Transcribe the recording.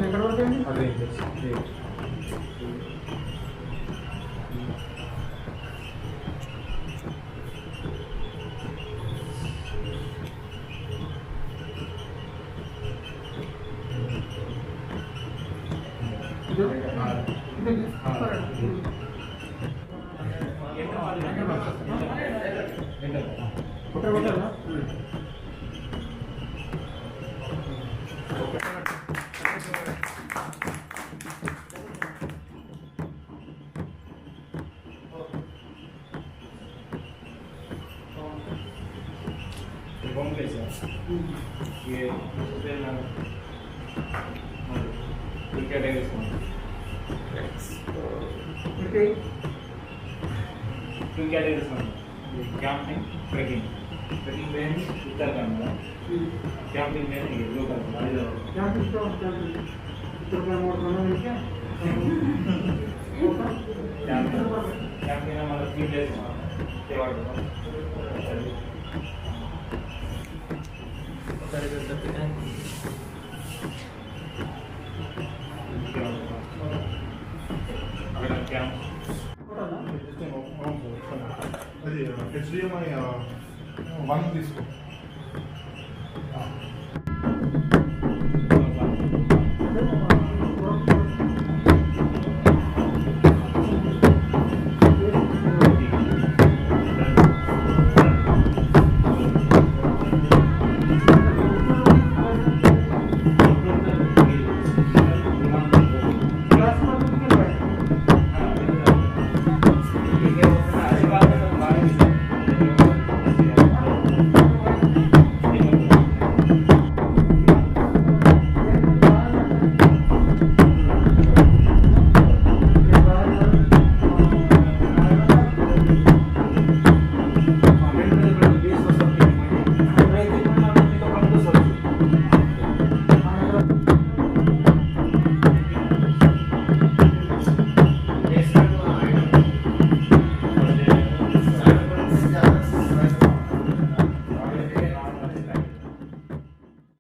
ఎక్కడ వరకు అదే home place ये cricket है इसमें cricket है इसमें camping trekking में उत्तराखंड camping में ये लोकल camping तो उत्तराखंड मोड बना है क्या camping हमारा 3 days त्योहार HDMI 1 తీసుకో